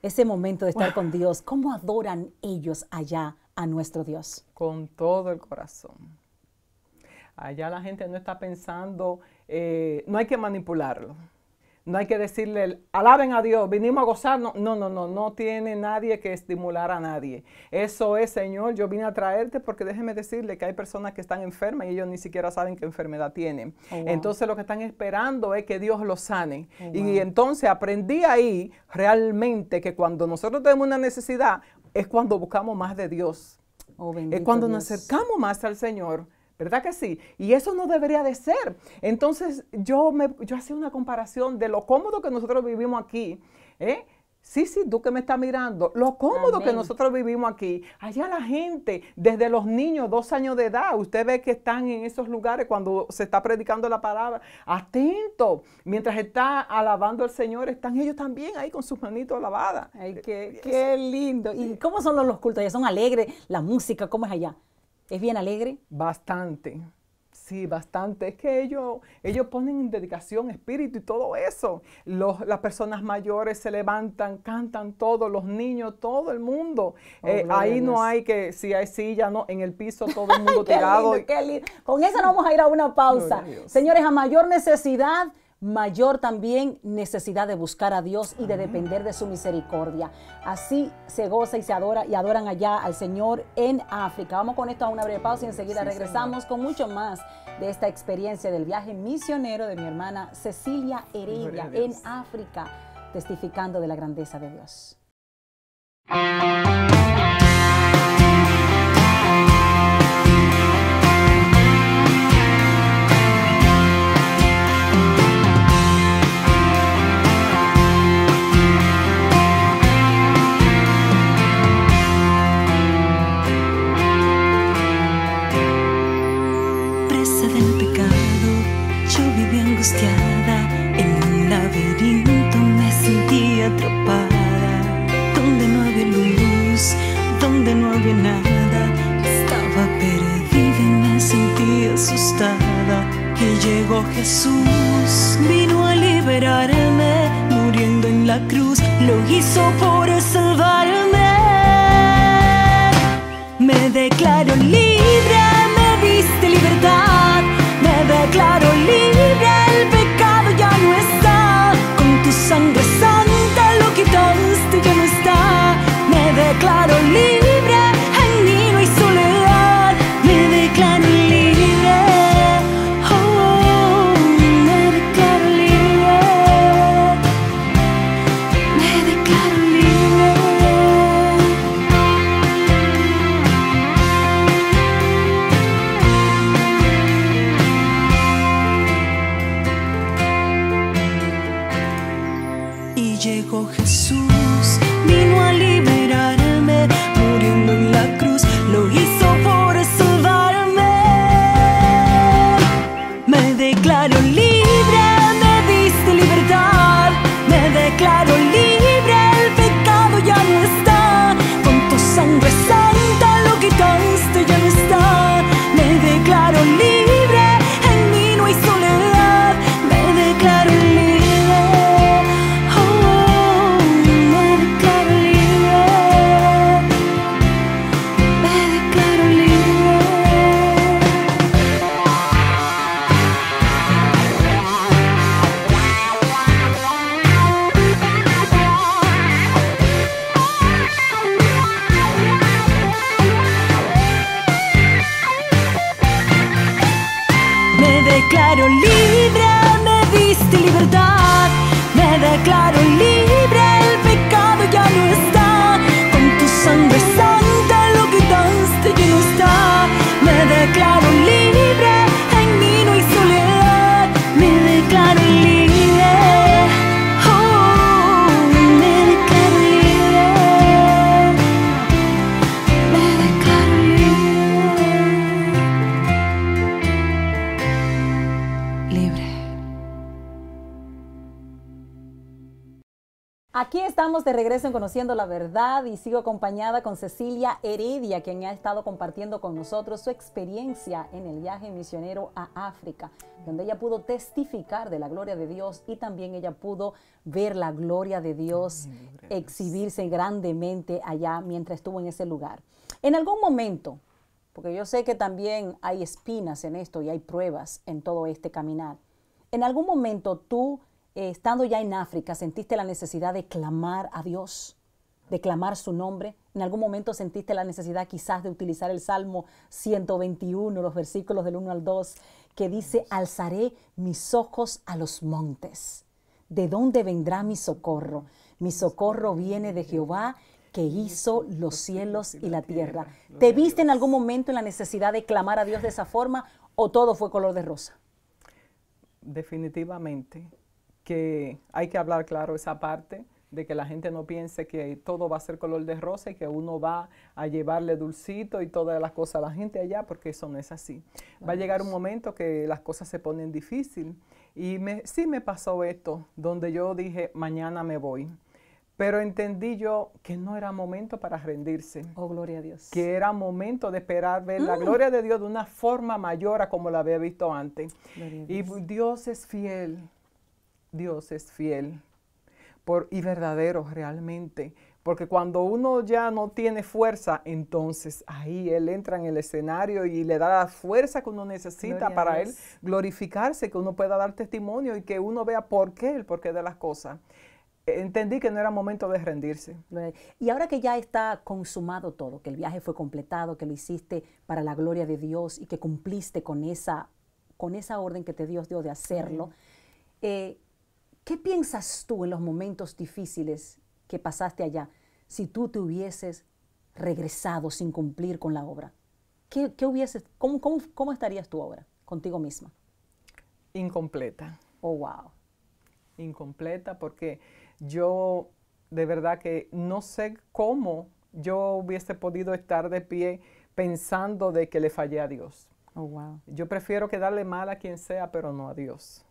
ese momento de estar con Dios? ¿Cómo adoran ellos allá a nuestro Dios? Con todo el corazón. Allá la gente no está pensando, no hay que manipularlo. No hay que decirle, alaben a Dios, vinimos a gozar. No tiene nadie que estimular a nadie. Eso es, Señor, yo vine a traerte porque déjeme decirle que hay personas que están enfermas y ellos ni siquiera saben qué enfermedad tienen. Oh, wow. Entonces lo que están esperando es que Dios los sane. Oh, wow. Y entonces aprendí ahí realmente que cuando nosotros tenemos una necesidad es cuando buscamos más de Dios. Oh, bendito Es cuando Dios. nos acercamos más al Señor. ¿Verdad que sí? Y eso no debería de ser. Entonces, yo hacía una comparación de lo cómodo que nosotros vivimos aquí. Sí, tú que me estás mirando, lo cómodo Amén. que nosotros vivimos aquí. Allá la gente, desde los niños, 2 años de edad, usted ve que están en esos lugares cuando se está predicando la palabra, atentos. Mientras está alabando al Señor, están ellos también ahí con sus manitos lavadas. Ay, qué lindo. ¿Y cómo son los cultos allá? ¿Son alegres? ¿La música cómo es allá? ¿Es bien alegre? Bastante, sí, bastante. Es que ellos ponen en dedicación, espíritu y todo eso. Las personas mayores se levantan, cantan todos, los niños, todo el mundo. Ahí no hay que, si hay silla, no, en el piso todo el mundo tirado. Qué lindo. Con eso nos vamos a ir a una pausa. Señores, a mayor necesidad, mayor también necesidad de buscar a Dios y de depender de su misericordia. Así se goza y se adora y adoran allá al Señor en África. Vamos con esto a una breve pausa y enseguida regresamos con mucho más de esta experiencia del viaje misionero de mi hermana Cecilia Heredia en África, testificando de la grandeza de Dios. Angustiada, en un laberinto me sentí atrapada, donde no había luz, donde no había nada, estaba perdida y me sentí asustada. Y llegó Jesús, vino a liberarme, muriendo en la cruz, lo hizo por salvarme. Me declaro libre, me diste libertad, me declaro libre, el pecado ya no está, con tu sangre santa lo quitaste, ya no está. Me declaro libre, en mí no hay soledad, me declaro libre, oh, me declaro libre, me declaro libre. Y llegó Jesús, vino a liberarme, muriendo en la cruz, lo hizo por salvarme. Me declaro libre, me diste libertad, me declaro libre, el pecado ya no está, con tu sangre santa lo quitaste, ya no está. Me declaro libre, en mí no hay soledad, me declaro libre. Oh, me declaro libre, me diste libertad. Me declaro libre, el pecado ya no está. Con tu sangre santa lo quitaste, ya no está. Me declaro libre, en mí no hay soledad. Me declaro libre, oh, me declaro libre. Me declaro libre. Libre. Aquí estamos de regreso en Conociendo la Verdad y sigo acompañada con Cecilia Heredia, quien ha estado compartiendo con nosotros su experiencia en el viaje misionero a África, donde ella pudo testificar de la gloria de Dios y también ella pudo ver la gloria de Dios exhibirse grandemente allá mientras estuvo en ese lugar. En algún momento, porque yo sé que también hay espinas en esto y hay pruebas en todo este caminar, en algún momento tú, estando ya en África, ¿sentiste la necesidad de clamar a Dios, de clamar su nombre? ¿En algún momento sentiste la necesidad quizás de utilizar el Salmo 121, los versículos del 1 al 2, que dice, alzaré mis ojos a los montes? ¿De dónde vendrá mi socorro? Mi socorro viene de Jehová, que hizo los cielos y la tierra. ¿Te viste en algún momento en la necesidad de clamar a Dios de esa forma o todo fue color de rosa? Definitivamente que hay que hablar claro esa parte de que la gente no piense que todo va a ser color de rosa y que uno va a llevarle dulcito y todas las cosas a la gente allá, porque eso no es así. Va a llegar un momento que las cosas se ponen difíciles y sí me pasó esto, donde yo dije, mañana me voy. Pero entendí yo que no era momento para rendirse. Oh, gloria a Dios. Que era momento de esperar ver la gloria de Dios de una forma mayor a como la había visto antes. Y Dios es fiel. Dios es fiel y verdadero realmente. Porque cuando uno ya no tiene fuerza, entonces ahí Él entra en el escenario y le da la fuerza que uno necesita para Él glorificarse, que uno pueda dar testimonio y que uno vea el porqué de las cosas. Entendí que no era momento de rendirse. Y ahora que ya está consumado todo, que el viaje fue completado, que lo hiciste para la gloria de Dios y que cumpliste con esa orden que Dios dio de hacerlo, ¿qué piensas tú en los momentos difíciles que pasaste allá si tú te hubieses regresado sin cumplir con la obra? ¿Cómo estarías tú ahora contigo misma? Incompleta. Oh, wow. Incompleta porque yo de verdad que no sé cómo yo hubiese podido estar de pie pensando de que le fallé a Dios. Oh, wow. Yo prefiero quedarle mal a quien sea, pero no a Dios.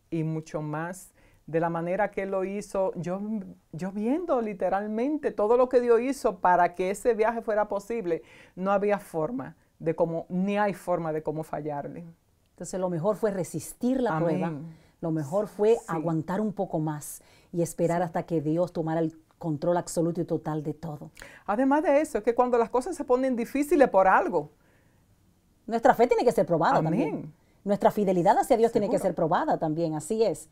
Y mucho más de la manera que Él lo hizo, yo viendo literalmente todo lo que Dios hizo para que ese viaje fuera posible, no había forma de cómo, ni hay forma de cómo fallarle. Entonces lo mejor fue resistir la prueba, lo mejor fue aguantar un poco más y esperar hasta que Dios tomara el control absoluto y total de todo. Además de eso, es que cuando las cosas se ponen difíciles por algo, nuestra fe tiene que ser probada también. Nuestra fidelidad hacia Dios tiene que ser probada también, así es.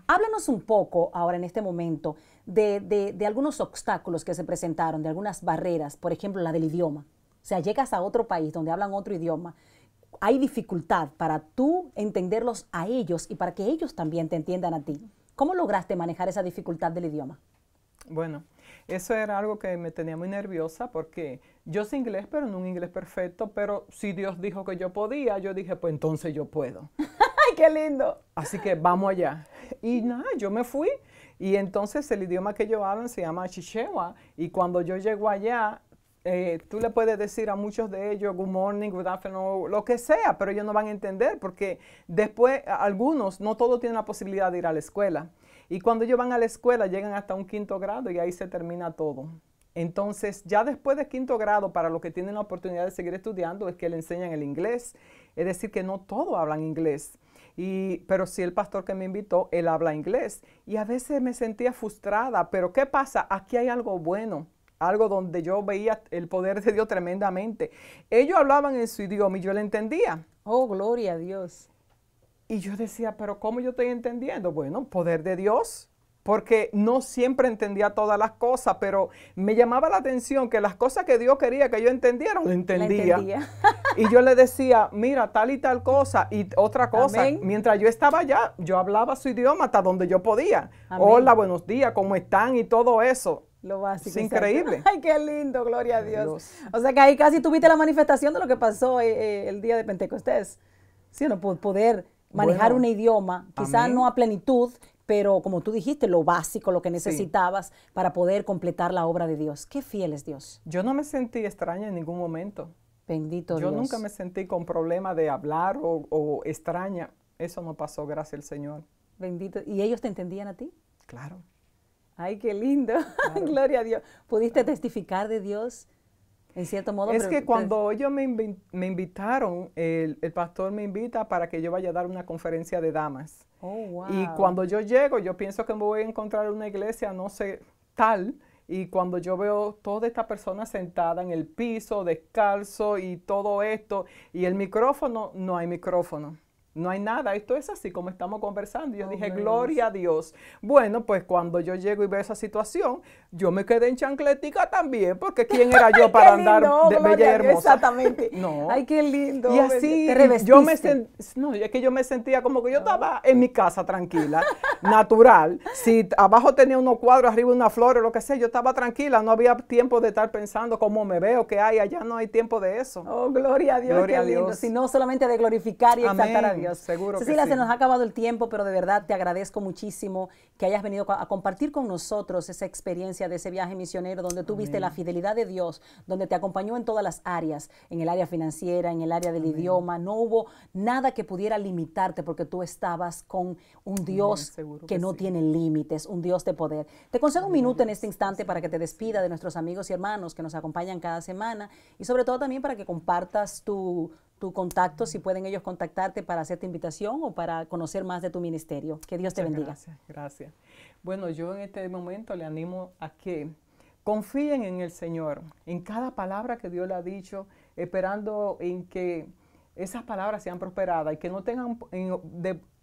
Háblanos un poco ahora en este momento de algunos obstáculos que se presentaron, de algunas barreras, por ejemplo, la del idioma. O sea, llegas a otro país donde hablan otro idioma, hay dificultad para tú entenderlos a ellos y para que ellos también te entiendan a ti. ¿Cómo lograste manejar esa dificultad del idioma? Bueno, eso era algo que me tenía muy nerviosa porque yo sé inglés, pero no un inglés perfecto, pero si Dios dijo que yo podía, yo dije, pues entonces yo puedo. ¡Ay, qué lindo! Así que vamos allá. Y nada, yo me fui y entonces el idioma que yo hablo se llama Chichewa y cuando yo llego allá, tú le puedes decir a muchos de ellos good morning, good afternoon, lo que sea, pero ellos no van a entender porque después algunos, no todos tienen la posibilidad de ir a la escuela. Y cuando ellos van a la escuela llegan hasta un 5º grado y ahí se termina todo. Entonces, ya después de 5º grado, para los que tienen la oportunidad de seguir estudiando, es que le enseñan el inglés. Es decir, que no todos hablan inglés. Pero sí el pastor que me invitó, él habla inglés. Y a veces me sentía frustrada, pero ¿qué pasa? Aquí hay algo bueno. Algo donde yo veía el poder de Dios tremendamente. Ellos hablaban en su idioma y yo le entendía. Oh, gloria a Dios. Y yo decía, pero ¿cómo yo estoy entendiendo? Bueno, poder de Dios. porque no siempre entendía todas las cosas, pero me llamaba la atención que las cosas que Dios quería que yo entendiera, lo entendía. Y yo le decía, mira, tal y tal cosa, y otra cosa. Amén. Mientras yo estaba allá, yo hablaba su idioma hasta donde yo podía. Amén. Hola, buenos días, ¿cómo están? Y todo eso. Lo básico. Es increíble. Ay, qué lindo, gloria a Dios. O sea que ahí casi tuviste la manifestación de lo que pasó el día de Pentecostés. Sí, no, poder manejar un idioma, quizás no a plenitud, pero como tú dijiste, lo básico, lo que necesitabas para poder completar la obra de Dios. Qué fiel es Dios. Yo no me sentí extraña en ningún momento. Bendito Yo Dios. nunca me sentí con problema de hablar o extraña. Eso no pasó, gracias al Señor. Bendito. ¿Y ellos te entendían a ti? Claro. Ay, qué lindo. Claro. Gloria a Dios. ¿Pudiste testificar de Dios en cierto modo? Es que cuando ellos me invitaron, el pastor me invita para que yo vaya a dar una conferencia de damas. Oh, wow. Y cuando yo llego, yo pienso que me voy a encontrar en una iglesia, no sé, tal. Y cuando yo veo toda esta persona sentada en el piso, descalzo y todo esto, y el micrófono, no hay micrófono. No hay nada, esto es así como estamos conversando. Yo dije, gloria a Dios. Bueno, pues cuando yo llego y veo esa situación, yo me quedé en chancletica también, porque ¿quién era yo para andar de bella y hermosa? Exactamente. No. Ay, qué lindo. Y así, te revestiste. no, es que yo me sentía como que yo estaba en mi casa tranquila, natural. Si abajo tenía unos cuadros, arriba una flor o lo que sea, yo estaba tranquila, no había tiempo de estar pensando cómo me veo, qué hay, allá no hay tiempo de eso. Oh, gloria a Dios, Gloria qué a lindo. Dios. Sino solamente de glorificar y exaltar a Dios. Seguro Cecilia, que sí. se nos ha acabado el tiempo, pero de verdad te agradezco muchísimo que hayas venido a compartir con nosotros esa experiencia de ese viaje misionero donde tú viste la fidelidad de Dios, donde te acompañó en todas las áreas, en el área financiera, en el área del idioma. No hubo nada que pudiera limitarte porque tú estabas con un Dios que no tiene límites, un Dios de poder. Te concedo un minuto en este instante para que te despida de nuestros amigos y hermanos que nos acompañan cada semana y sobre todo también para que compartas tu contacto, si pueden ellos contactarte para hacerte invitación o para conocer más de tu ministerio. Que Dios te bendiga. Gracias, gracias. Bueno, yo en este momento le animo a que confíen en el Señor, en cada palabra que Dios le ha dicho, esperando en que esas palabras sean prosperadas y que no tengan en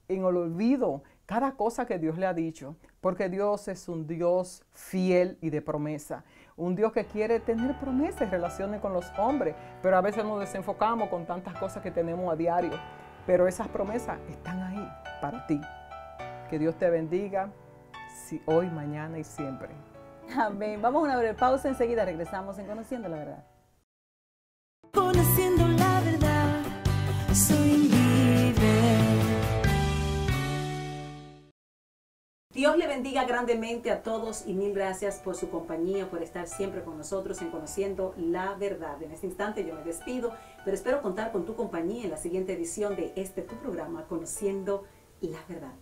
el olvido cada cosa que Dios le ha dicho, porque Dios es un Dios fiel y de promesa, un Dios que quiere tener promesas y relaciones con los hombres, pero a veces nos desenfocamos con tantas cosas que tenemos a diario, pero esas promesas están ahí para ti. Que Dios te bendiga hoy, mañana y siempre. Amén. Vamos a una breve pausa, enseguida regresamos en Conociendo la Verdad. Conociendo la verdad, soy libre. Dios le bendiga grandemente a todos y mil gracias por su compañía, por estar siempre con nosotros en Conociendo la Verdad. En este instante yo me despido, pero espero contar con tu compañía en la siguiente edición de tu programa, Conociendo la Verdad.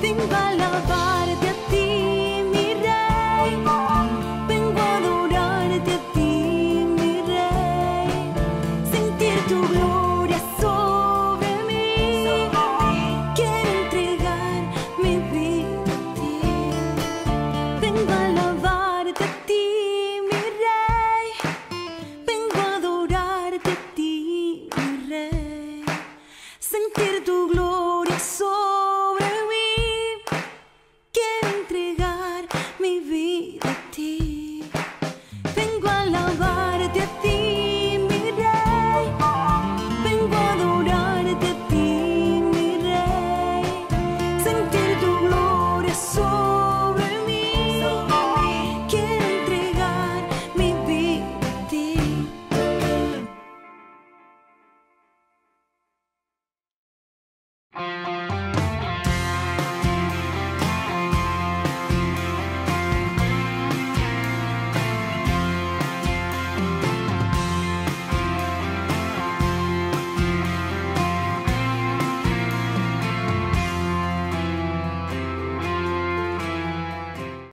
Timbala